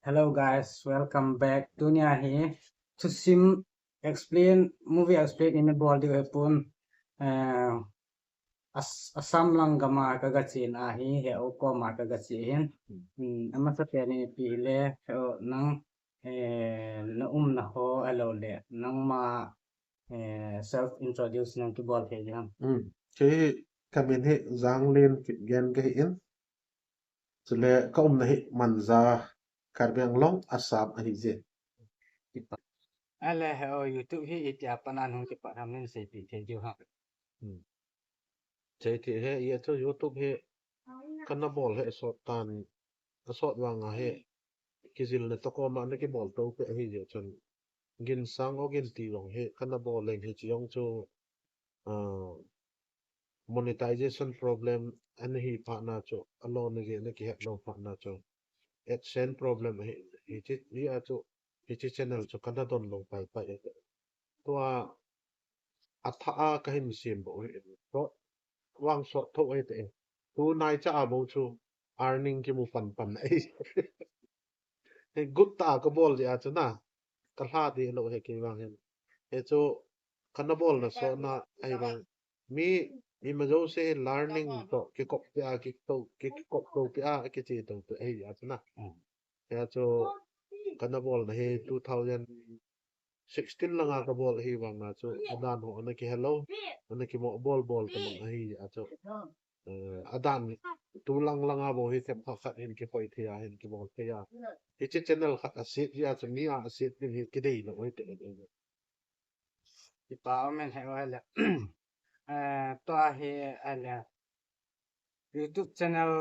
Hello guys, welcome back. Dunia here to sim explain movie explain in the ball di pun asam lang gama kagacin ahi he upo ma kagacin ama sa tani pile he nang na na ho alo le nang ma self introduce nang ki ball he jam Cái cabin hệ giang lên cái gen cái hiện rồi lệ có này man ra carbiang long asap ahi je ala he YouTube hi itia panan hong ki param nen se pi the ju ha thế thì hệ ye cho YouTube hệ kana bol hệ sort tan sort wang hệ cái gì là to có mà cái bol to cái ahi je chon gin sang o gin ti long hệ kana bol lên hệ chiong cho monetization problem anh hi pa na cho alone ge na ki het lo pa na cho AdSense problem hi chi ya cho hi chi channel cho kana don lo pai paiตัวอัฐอาก็เห็นเสียมบอกเพราะวางสดทุกไอ้ตัวตัวนายจะอาบูชู earning กี่มูปันไอ้เฮ้กุตตาก็บอลเลยอาจจะนะกระลาดีเราเห็นกี่บางเห็นเฮ้จูคันบอลนะโซน่าไอ้บางมีมาดูเสีย learning ตัวกี่กบไปอากี่กบตัวไปอากี่เจตัวไอ้อาจจะนะเฮ้จูคันบอลนะเฮ้2016 lang ako ball hiwang na so adan ho ana ki hello ana ki mo ball ka mga hi ato adan tulang lang abo hi tem khat hin ki poi thia hin ki ball thia hi chi channel khat asit ya so mi a asit din hi ki dei no oi te ki pa men he ala to he ala YouTube channel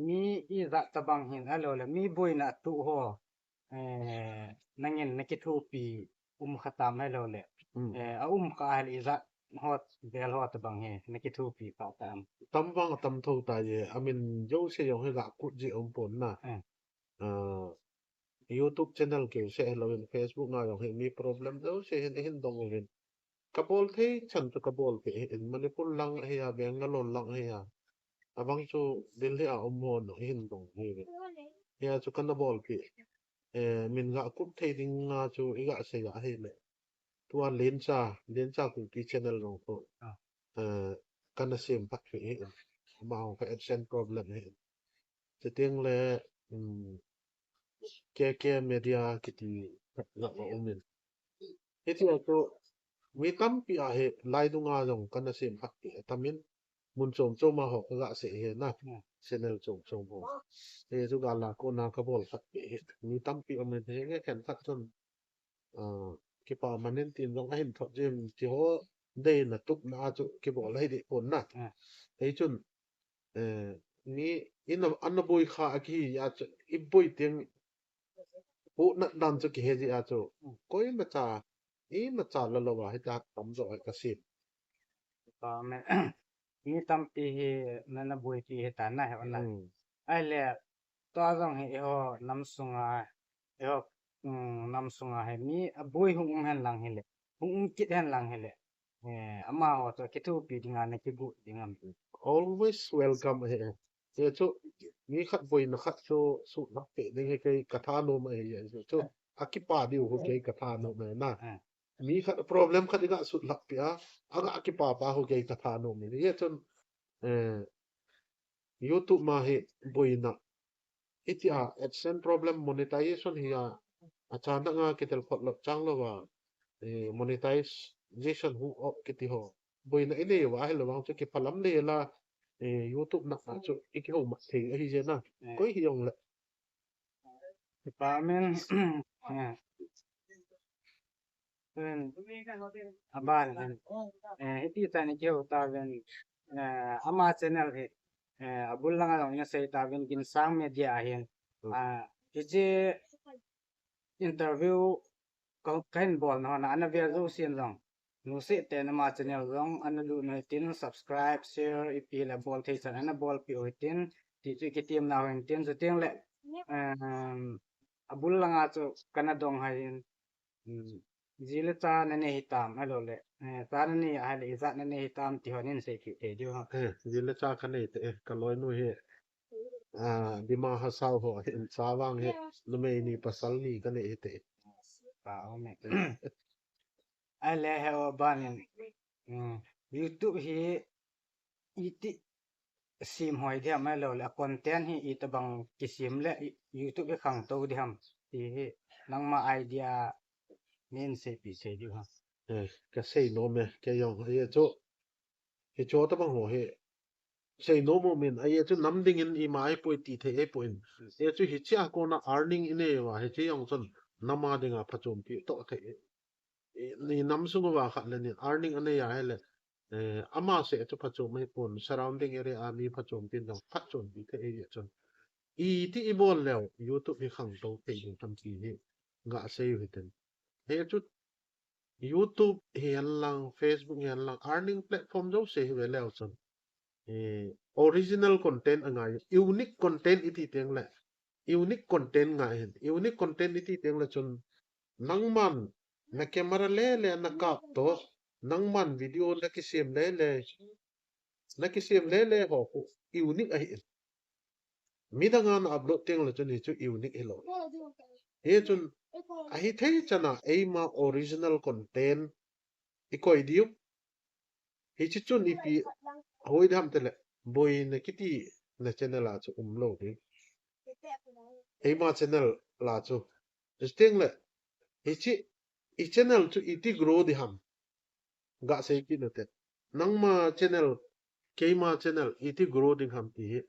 mi i ra tabang hin alo la mi boy na tu ho nangin nakithu pi khatam alo le ka hal i ra hot bel hot tabang he nakithu pi pa tam tam wang tam tho ta ye amin yo se yo he ga ku ji om pon na YouTube channel ke se hello in Facebook na yo he mi problem do se hin dong hin kabol the chan to kabol pe in manipur lang he ya bengalon lang he ya abang chu delhi a omon no hin dong he ya chu kan bol pi min ga kup thei ding nga chu iga se ya he le tua lencha ku ki channel no ko kan sim pak fi he ma ho ka adsense problem he te ting le ke media kiti ga omin eti to mi tam pi a he lai du nga jong kan sim pak ti tamin mun chom ma ho ga se he na channel chom ho e chu ga la ko na ka bol khat pe mi tam pi om ne he ken khat chon ki pa manen tin long hin tho jem ti ho de na tuk na chu ki bol hai de pon na ei chun ni in an boy kha ki ya chu i boy ting pu na dan chu ki he ji a chu koi ma cha la lo wa he ta tam zo ka sim pa men mi tam pi he nana boy ki he ta na he ona ai le to jong he ho nam sunga ho nam sunga he mi a boy hung hen lang he le hung kit hen lang he le ama ho to kitu pi dinga na ki bu dingam always welcome he ye chu ni khat boy na khat chu su na pe de he kai ka tha no ma he ye chu akipa di ho kai ka tha no ma na mi khat problem khat ga su lak pia aga akipa pa ho kai ka tha no mi ye chun YouTube ma he boy na itia adsense problem monetization hi achana nga kitel khot lok chang lo wa monetization hu op kiti ho boy na ile wa he lo wang chu ki phalam le la YouTube na chu iki ho ma the hi je na koi hi yong le pa men aban iti tani ke ta ven ama channel he abul lang ang nga say ta ven ginsang media ahin ije interview kan bol no na ana via zo sin long no se te na ma channel long ana lu no tin subscribe share ipi la bol thei san ana bol pi o tin ti chu ki team na wen tin zo ting le abul lang a chu kana dong hain zile ta na ne hitam alo le ta na ni a le za na ne hitam ti honin se ki te ju ha zile cha kan ne te ka loi nu he di ma hasal ho in sawang he lume ni pasal ni kan ite Pao me. Ai le he o banin. YouTube hi iti sim hoi dia mai lo le content hi itabang kisim le YouTube hi khang to di ham ti hi nang ma idea min se pi se di ha ka sei no me ke yong ye cho he cho ta bang ho he sei no mo min ai chu nam ding in I mai poi ti the e point ye chu hi cha ko na earning in e wa he che yong chon nama dinga phachom pi to the ni nam su wa khat le ni earning ane ya hele ama se chu phachom me pon surrounding area ami phachom tin dong phachom pi the e ye chon I ti I bol leo YouTube hi khang to te yung tam ti hi nga sei hi ten he chu YouTube hian lang Facebook hian lang earning platform jo se hi leo chon original content anga unique content iti teng la unique content nga hen unique content iti teng la chon nangman na camera le na kap to nangman video na kisim le ho ku unique ai midangan upload teng la chon hi chu unique hello he chun ahi thei chana eima original content ikoi diu hi chi chun ipi hoi dham tele boy na kiti na channel la chu lo ni eima channel la chu disting le hi chi I channel chu iti grow di ham ga sei ki na te nangma channel keima channel iti grow ding ham ti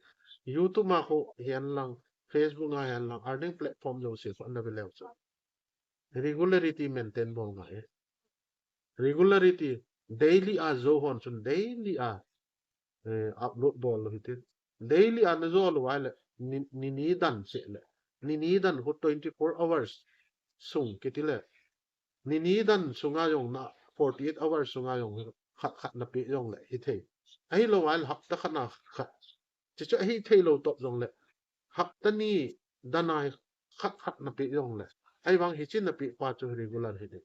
YouTube ma ko hian lang Facebook nga hian lang earning platform jo se so na be lew chu regularity maintain bol nga regularity daily a zo hon chun daily a upload bol hitin daily a na zo lo wale ni dan se le ni dan ho 24 hours sung kitile ni dan sunga yong na 48 hours sunga yong khat na pi yong le hi thei ai lo wal hap ta khana khat chi chu hi thei lo top yong le hap ta ni danai khat na pi yong le ai wang hi chin na pi pa chu regular hi de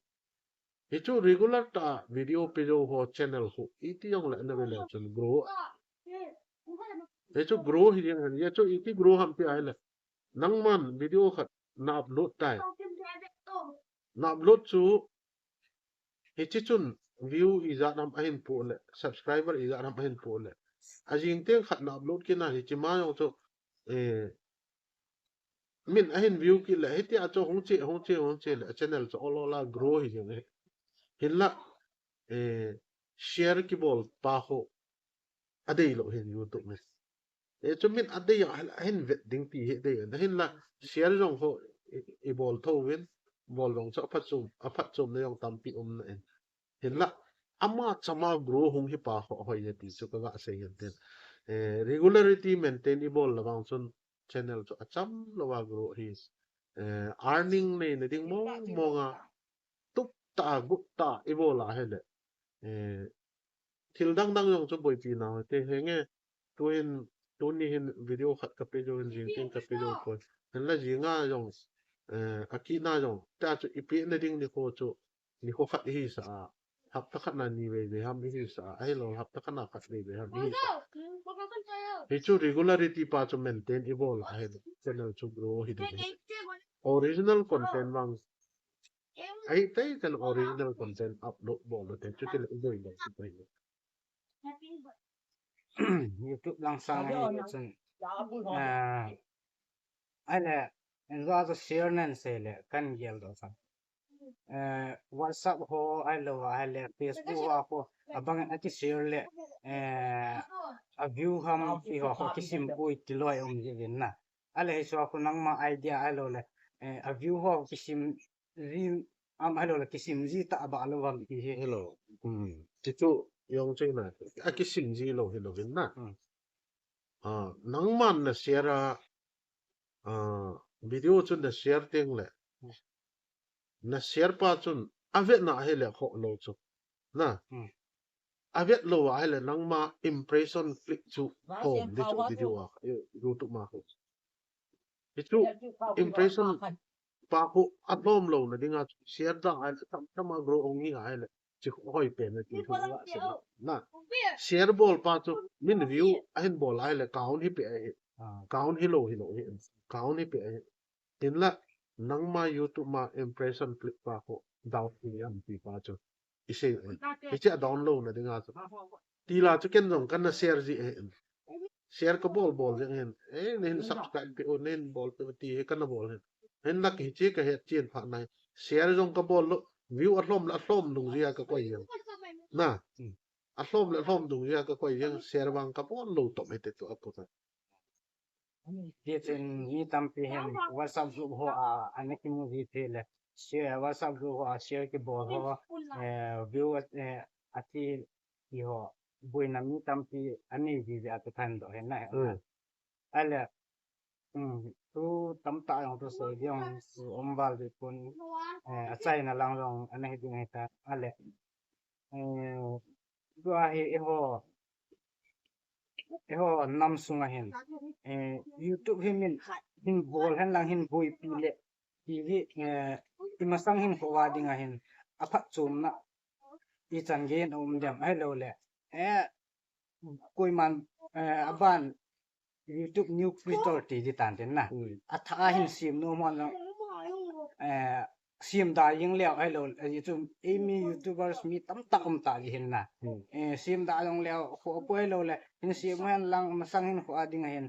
hi chu regular ta video pe jo ho channel ho iti yong le na le chun grow hi chu grow hi yang ye chu iti grow ham pi ai le nangman video khat na upload tai na upload chu hi chi chun view I za nam ahin pu le subscriber I za nam ahin pu le ajing te khat na upload ki na hi chi ma yong chu min ahin view ki le hi ti a chu hong che le channel chu all la grow hi jeng hin la share ki bol pa ho adei lo hin YouTube me chu min adei ya ahin vet ding ti hi de na hin la share jong ho I bol tho win bol jong chu aphat chum ne yong tam pi na en hin la ama chama grow hong hi pa ho hoi ne ti chu ka ga se yen ten regularity maintain I bol lawang chun channel chu acham lawa grow hi earning ne ne ding mo nga tuk ta guk ta I bol la hele thil dang yong chu boi pi na te henge tu ni hin video khat ka pe jo hin jing tin ka pe jo ko hin la jinga yong akina yong ta chu ipi ne ding ni ko chu ni ko khat hi sa hap ta khat na ni ve ham hi sa ai lo hap ta khat na khat ve ham hi sa hi chu regularity pa chu maintain I bol ha channel chu grow hi de original content wang ai te kan original content upload bol te chu te le doi lo chu pai YouTube lang sang ai chun ai le en zo zo share nan se le kan gel do sang WhatsApp ho ai lo ai le Facebook ho ko abang a ki share le a view ham fi ho ko kisim pui ti loi om ji na ale so ko nang ma idea ai lo le a view ho kisim ri am ai lo le kisim ji ta ba lo wam ki he hello ti chu yong che na a ki sim ji lo hello vin na nang man na share video chun na share teng le na share pa chun avet na hele kho lo chu na avet lo wa hele nang ma impression click chu home di chu video a YouTube ma ko di chu impression pa ko atom lo na dinga share da ai tam ma grow ong hi hele chi hoi pe na ti thu na share bol pa chu min view ahin bol ai le count hi pe count hilo hi count ni pe in la nang ma YouTube ma impression clip pa ko down ni am pi pa cho ise icha download na dinga cho ti la cho ken jong kan na share ji share ka bol jeng hen nen subscribe pe o nen bol pe ti kan na bol hen hen la ki chi ka he chen pha nai share jong ka bol lo view la atlom dung ria ka ko yen na atlom dung ria ka ko yen share wang ka bol lo to me te to apo ta Dit in mi tampi hen WhatsApp group ho ane ki mu di tele share WhatsApp group ho share ki bo ho view ati ki ho buina mi tampi ani di atu kan do hen na ala tu tam ta yang tu so yang ombal di pun achai na lang long ane hi ding ta ale gua hi ho nam sunga hen YouTube hin bol hen lang hin bui pile TV imasang hin ko wadinga hen aphat chum na I chan gen dem ai lo le koi man aban YouTube new creator ti di tan den na atha hin sim no mon sim da ying leo ai lo YouTube emi YouTubers mi tam takum ta gi hin na sim da long leo ko poi lo le hin sim han lang masang hin ko ading hen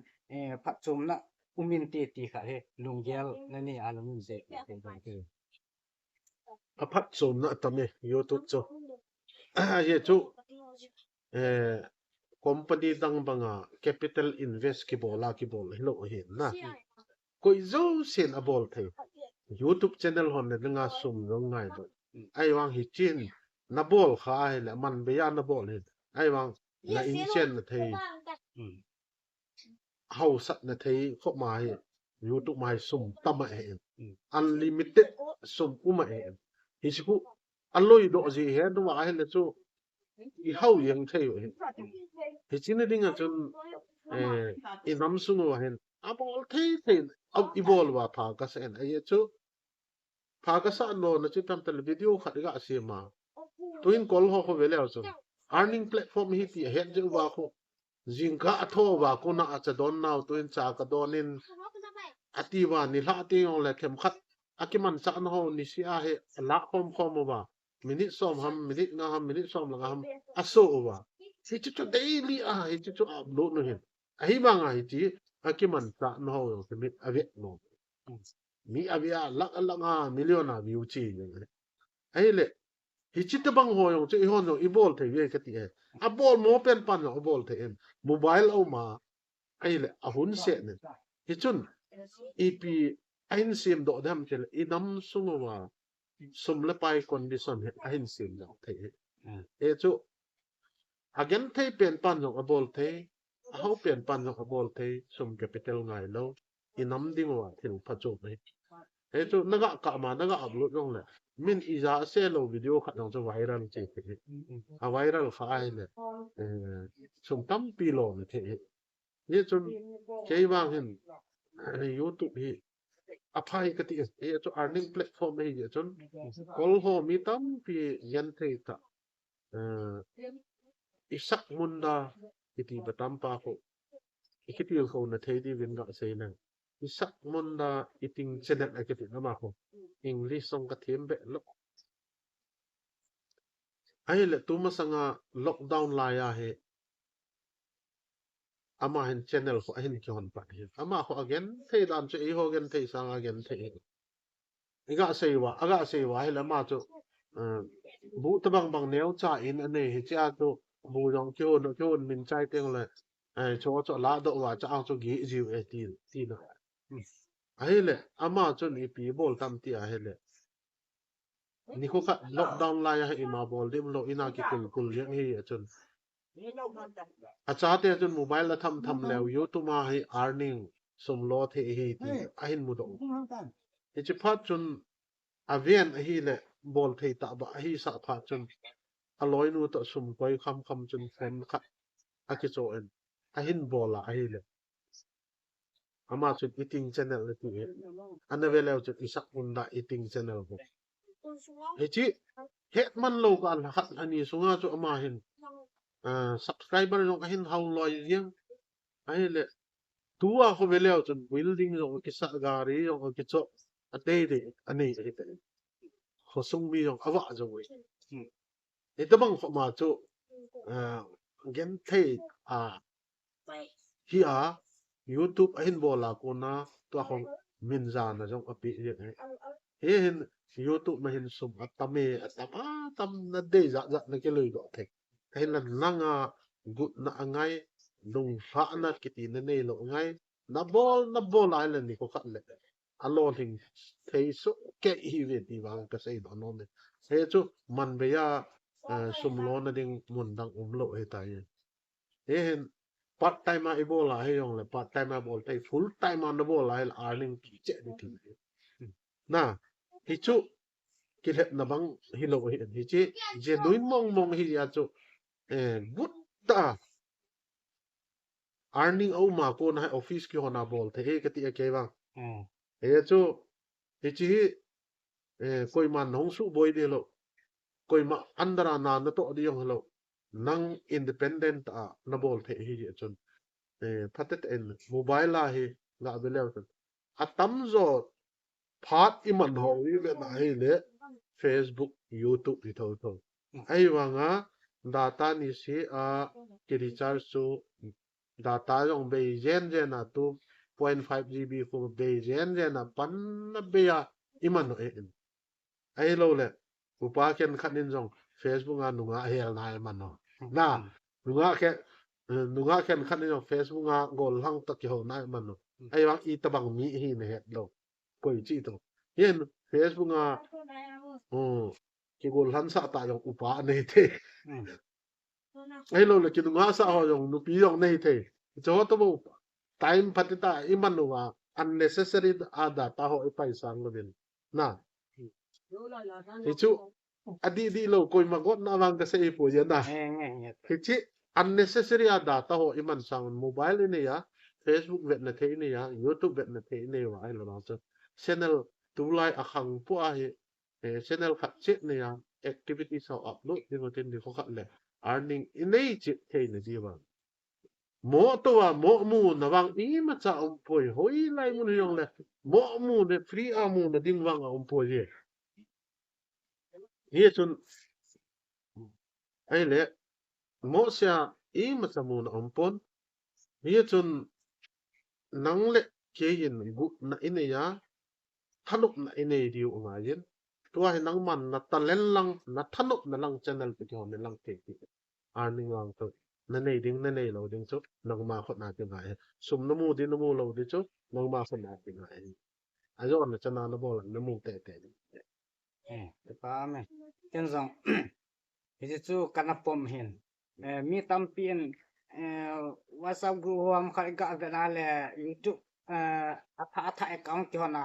phat chum na umin ti kha he lunggel na ni alamun je aphat som na tame YouTube cho ye chu company dang banga capital invest ki bola ki bol hilo hin na koi zo sen a bol the YouTube channel hon ne nga sum rong ngai do ai wang hi chin na bol kha ai le man be ya na bol hin ai wang na in chen na thei hau sat na thei kho mai YouTube mai sum tama e unlimited sum kuma e hi chu aloi do ji he do wa he le chu I hau yang thei hi chin ding a chun I nam sung wa hen a bol thei ab I bol wa pha ka sen ai chu pha ka sa no na chu tam tel video khat ga se ma twin call ho vele also earning platform hi ti het je wa ko jingka atho wa ko na acha don naw twin cha ka donin ati wa ni la ti ong le khem khat akiman sa no ni si a he la khom wa minute som ham minute nga ham minute som la ham aso wa hi chu daily a hi chu upload no hin ai ba nga hi ti akiman sa no ho ke mit ave no mi avia la nga million a view chi ai le hi chit bang ho yong che hon no I bol the ye ka ti e a bol mo pen pan no bol the em mobile o ma ai le a hun se ne hi chun ep ain sim do dam che I nam sum wa sum le pai condition he ain sim do the e chu again the pen pan no bol the a ho pen pan no bol the sum capital ngai lo I nam ding wa thil pha chu mai e chu naga ka ma naga upload long le min iza se lo video khat nong cho viral che a viral kha ai le sum tam pi lo ne the ye chun chei wang hin YouTube hi a phai ka ti e chu earning platform hi ye chun kol ho mi tam pi yan the ta isak munda iti batam pa ko ikitil ko na the di win ga se na isak munda iting channel akiti na ma ko English song ka thiem be lo ai le tu ma sanga lockdown la ya he ama hen channel ko hen ki hon pa he ama ko again thei dan che I ho gen thei sang again thei iga sei wa he la ma chu bu ta bang neo cha in ane he cha chu bu jong kyo min chai teng le ai cho la do wa cha ang chu gi ji e ti na ai le ama chu ni pi bol tam ti a he le ni ko ka lockdown la ya he ma bol dim lo ina ki kul yang hi a chun a cha te chun mobile la tham lew YouTube ma hi earning sum lo the hi ti a hin mu do e chi phat chun avian hi le bol thei ta ba hi sa pha chun aloi nu to sum koi kham chun fen kha a ki cho en a hin bola a hi le ama chun eating channel le ti ana vele chun isak unda eating channel ko he chi het man lo ka al khat ani sunga chu ama hin subscriber no ka hin how loi riang ai le tua ko veleo chun building yo ki sa gari yo ki cho ate de ani ate ho sung mi yo awa jo we ito bang ko ma cho gen thei hi a YouTube ahin bola ko na to akong minza na jong api ye hin YouTube ma hin sum atame atama tam na de za za na ke lui do thek kai lan langa gut na angai lung fa na kiti na nei lo ngai na bol ai lan ni ko khat le alon thing thei so ke hi ve ti wang ka sei do no ne he chu man be ya sum lo na ding mun dang lo he tai he hin part time a ibola he yong le part time a bol tai full time on the ball ai earning ki che ni ti na hi chu ki le na bang hi lo hi chi je nuin mong hi ya chu good ta earning au ma ko na office ki hona bol the he ka ti ke bang he chu hi chi koi man hong su boy de lo koi ma andara na na to di yong lo nang independent a na bol the hi chun phatet en mobile la hi la be le atam zo phat iman ho wi be na hi le Facebook YouTube di tho tho ai wanga data ni si a ki recharge su data jong be jen na 2.5 GB ko be jen na pan na be ya iman no en ai lo le upa ken khanin jong Facebook a nunga hel na man no na nunga ke nunga ken khanin jong Facebook a gol hang ta ki ho na man no ai wang i tabang mi hi ne het lo koi chi to yen Facebook a ki gol han sa ta jong upa ne the ai lo le ki nunga sa ho jong nu pi jong ne the cho to bo time patita iman no wa unnecessary a data ho e pai sang lo bin na hichu adi di lo koi magot na wang ka sei po ya na hichi unnecessary a data ho iman sang mobile ne ya Facebook vet na the ne ya YouTube vet na the ne wa ai lo na cho channel tu lai a khang pu a he channel khat che ne ya activity so upload di ngotin di ko khat le earning inei che the ne di wa mo to wa mo mu na wang i ma cha om poi hoi lai mun yong le mo mu ne free a mu na ding wang a om poi ye ye chun ai le mo sia i ma cha mu na om pon ye chun nang le ke yin gu na ine ya thanuk na ine di u nga yin tua hi nang man na talent lang na thanuk na lang channel pe hon lang te ti earning wang to na nei ding na nei lo ding chu nang ma khot na ti nga sum na mu di na mu lo di chu nang ma khot na ti nga a yo na chana na bol na mu te te pa me ken zong hi chu kana pom hin mi tam pin WhatsApp group hom khai ga na le YouTube atha account ki hona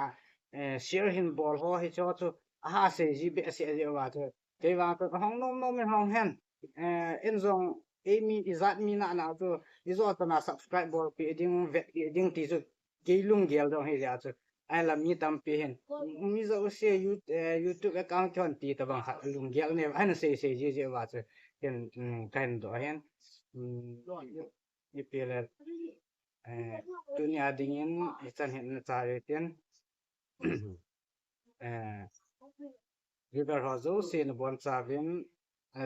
share hin bol ho hi cho chu ha se ji be se je wa chu ke wa ko hong nom min hong hen in zong mi izat mi na na chu izo ta na subscribe bol pi ding vet ding ti chu ke lung gel dong hi ja chu ai la mi tam pi hen mi zo se YouTube account chon ti ta bang lung gel ne ai na se ji je wa chu ken kan do hen ni pi le dunia dingin isan hen na chare ten river hozo sin bon savin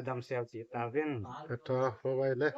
dam sel chi tavin ta ho vai le